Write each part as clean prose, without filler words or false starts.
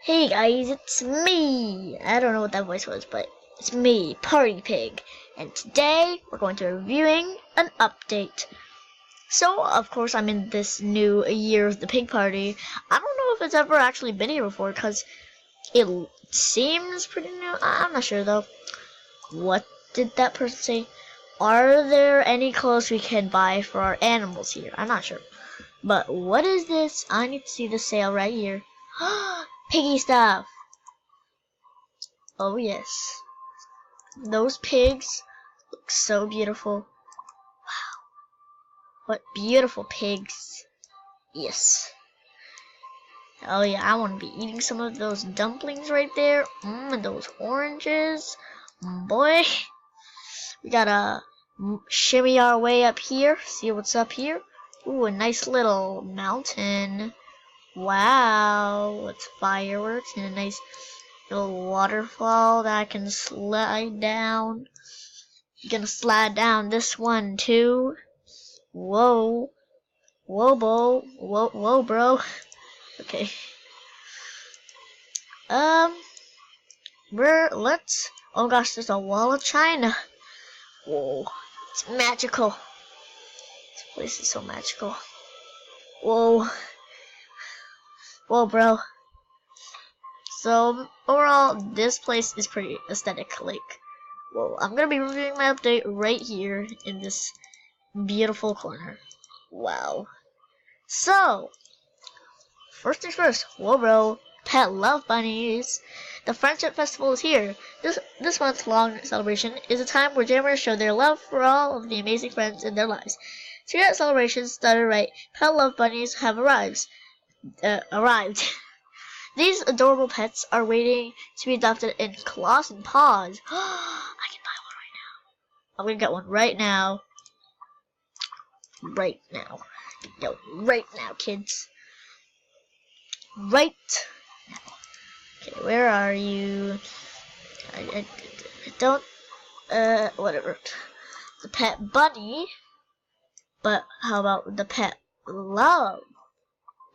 Hey guys, it's me! I don't know what that voice was, but it's me, Party Pig. And today, we're going to be reviewing an update. So, of course, I'm in this new year of the pig party. I don't know if it's ever actually been here before, because it seems pretty new. I'm not sure, though. What did that person say? Are there any clothes we can buy for our animals here? I'm not sure. But what is this? I need to see the sale right here. Piggy stuff! Oh yes. Those pigs look so beautiful. Wow. What beautiful pigs. Yes. Oh yeah, I want to be eating some of those dumplings right there. And those oranges. Boy. We gotta shimmy our way up here. See what's up here. Ooh, a nice little mountain. Wow. With fireworks and a nice little waterfall that I can slide down. I'm gonna slide down this one too. Whoa. Whoa, bro. Okay. Oh gosh, there's a wall of China. Whoa. It's magical. This place is so magical. Whoa. Whoa, bro. So, overall, this place is pretty aesthetic. Like, whoa, I'm gonna be reviewing my update right here in this beautiful corner. Wow. So, first things first, whoa, bro, pet love bunnies. The Friendship Festival is here. This month-long celebration is a time where gamers show their love for all of the amazing friends in their lives. To get celebrations started right, pet love bunnies have arrived. These adorable pets are waiting to be adopted in claws and paws. I can buy one right now. I'm gonna get one right now. Right now. Go right now, kids. Right now. Okay, where are you? I don't, whatever. The pet bunny. But how about the pet love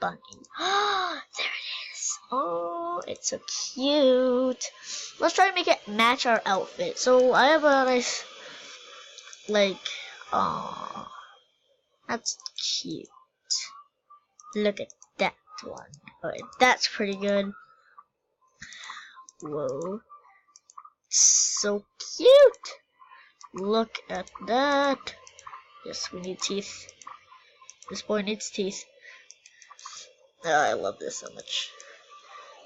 bunny? There it is. Oh, it's so cute. Let's try to make it match our outfit. So I have a nice, like, oh, that's cute. Look at that one. Alright, that's pretty good. Whoa. So cute. Look at that. Yes, we need teeth. This boy needs teeth. Oh, I love this so much.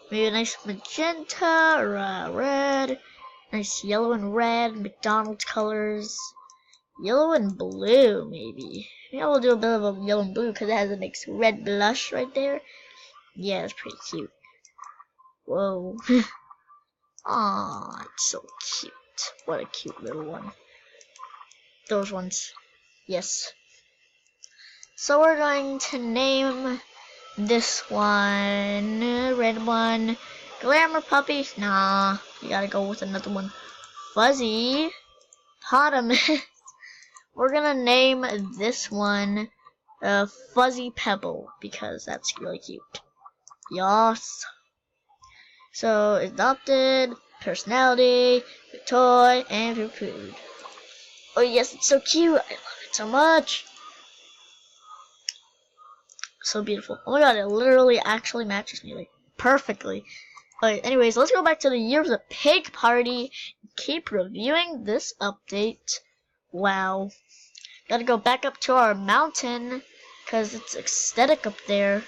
Maybe a nice magenta or red. Nice yellow and red, McDonald's colors. Yellow and blue, maybe. Maybe we'll do a bit of a yellow and blue because it has a nice red blush right there. Yeah, it's pretty cute. Whoa. Aw, it's so cute. What a cute little one. Those ones. Yes. So we're going to name this one, red one, Glamour Puppy. Nah, you gotta go with another one. Fuzzy Potamus. We're gonna name this one Fuzzy Pebble because that's really cute. Yes. So adopted, personality, toy, and food. Oh yes, it's so cute. I love it so much. So beautiful. Oh my god, it literally actually matches me like perfectly. Alright, anyways, let's go back to the year of the pig party and keep reviewing this update. Wow. Gotta go back up to our mountain because it's aesthetic up there.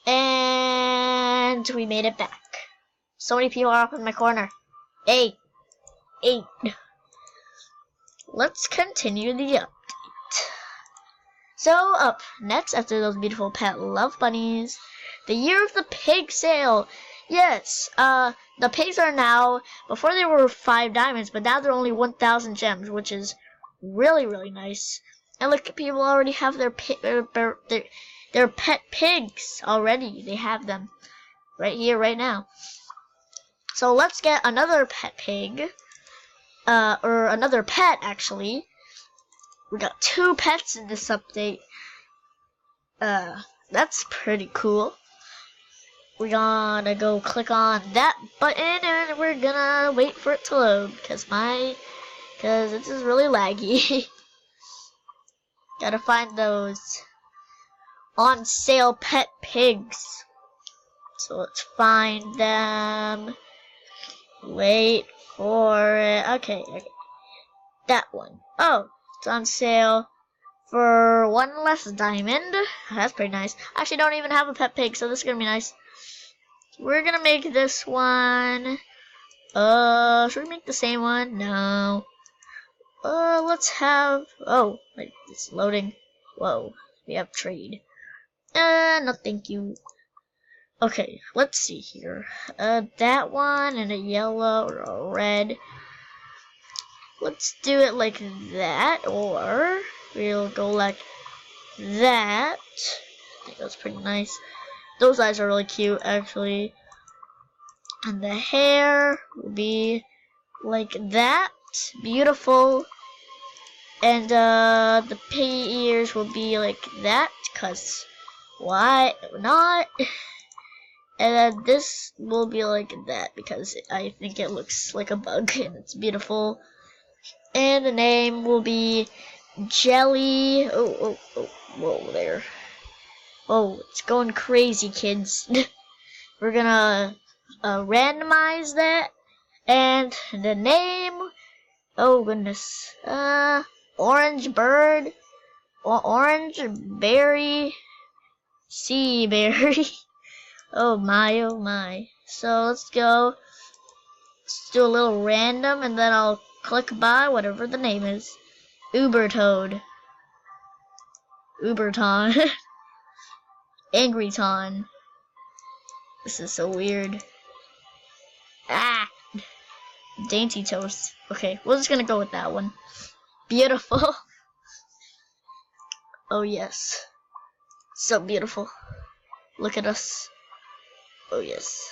And we made it back. So many people are up in my corner. Hey. Let's continue the update. So up next, after those beautiful pet love bunnies, the year of the pig sale. Yes, the pigs are now, before they were 5 diamonds, but now they're only 1,000 gems, which is really, really nice. And look, people already have their pet pigs already. They have them right here, right now. So let's get another pet pig. Or another pet, actually. We got 2 pets in this update. That's pretty cool. We're gonna go click on that button and we're gonna wait for it to load because it's just really laggy. Gotta find those on sale pet pigs. So let's find them. Wait for it. Okay. That one. Oh, it's on sale for 1 less diamond. That's pretty nice. I actually don't even have a pet pig, so this is gonna be nice. We're gonna make this one. Should we make the same one? No. Let's have. Oh, wait, it's loading. Whoa, we have trade. No, thank you. Okay, let's see here. That one and a yellow or a red. Let's do it like that, or we'll go like that. I think that's pretty nice. Those eyes are really cute, actually. And the hair will be like that. Beautiful. And the piggy ears will be like that, cause why not? And then this will be like that because I think it looks like a bug and it's beautiful. And the name will be Jelly. Oh, whoa there. Oh, it's going crazy, kids. We're gonna randomize that. And the name, oh goodness, Orange Bird, Orange Berry, Sea Berry. Oh my. So let's go. Let's do a little random and then I'll click by whatever the name is. Ubertoad. Uberton. Angryton. This is so weird. Ah! Dainty Toast. Okay, we're just gonna go with that one. Beautiful. Oh yes. So beautiful. Look at us. Oh yes.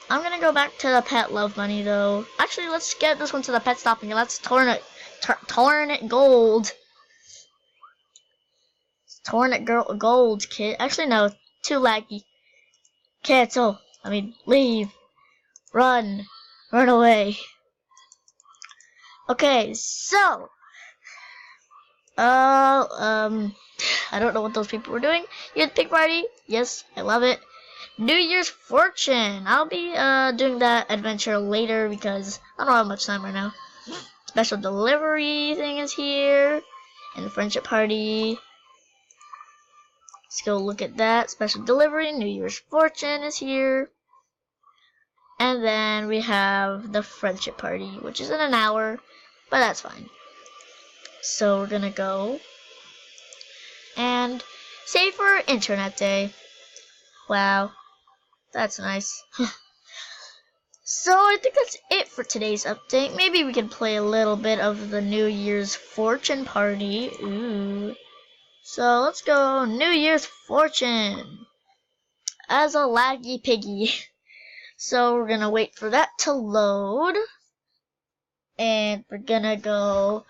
I'm gonna go back to the pet love money though. Actually, let's get this one to the pet stop and let's turn it gold. Torn it gold, kid. Actually, no, too laggy. Cancel. Leave. Run away. Okay, so I don't know what those people were doing. You had pig party? Yes, I love it. New Year's Fortune. I'll be doing that adventure later because I don't have much time right now. Special delivery thing is here, and the friendship party. Let's go look at that. Special delivery. New Year's Fortune is here. And then we have the friendship party, which is in an hour, but that's fine. So we're gonna go and save for Internet Day. Wow, that's nice. So I think that's it for today's update. Maybe we can play a little bit of the New Year's Fortune party. Ooh. So let's go New Year's Fortune as a laggy piggy. So we're gonna wait for that to load. And we're gonna go.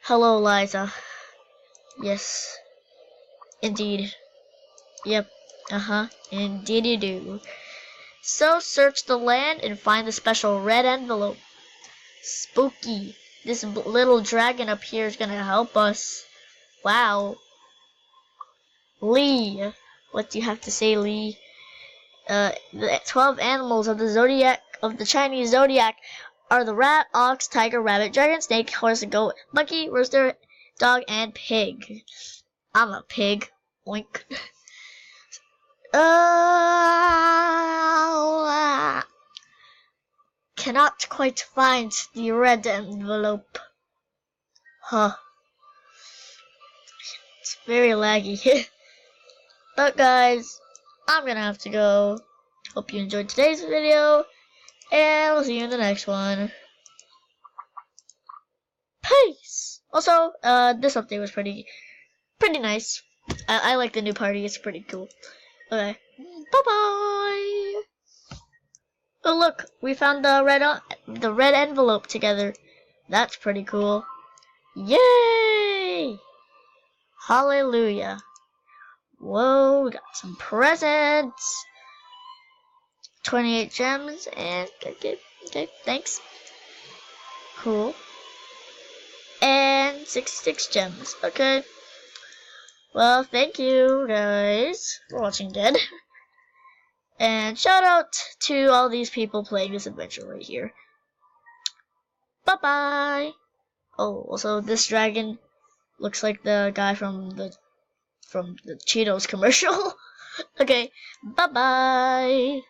Hello, Liza. Yes. Indeed. Yep. Indeed you do. So search the land and find the special red envelope. Spooky. This little dragon up here is gonna help us. Wow. Lee. What do you have to say, Lee? The 12 animals of the Chinese zodiac are the rat, ox, tiger, rabbit, dragon, snake, horse, and goat, monkey, rooster, dog, and pig. I'm a pig. Oink. Cannot quite find the red envelope. Huh. It's very laggy. But guys, I'm gonna have to go. Hope you enjoyed today's video, and we'll see you in the next one. Peace! Also, this update was pretty nice. I like the new party, it's pretty cool. Okay, bye-bye! Oh look, we found the red envelope together. That's pretty cool. Yay! Hallelujah. Whoa, we got some presents. 28 gems and okay, thanks. Cool. And 66 gems. Okay. Well, thank you guys for watching Dead. And shout out to all these people playing this adventure right here. Bye bye. Oh, also this dragon looks like the guy from the Cheetos commercial. Okay, bye bye.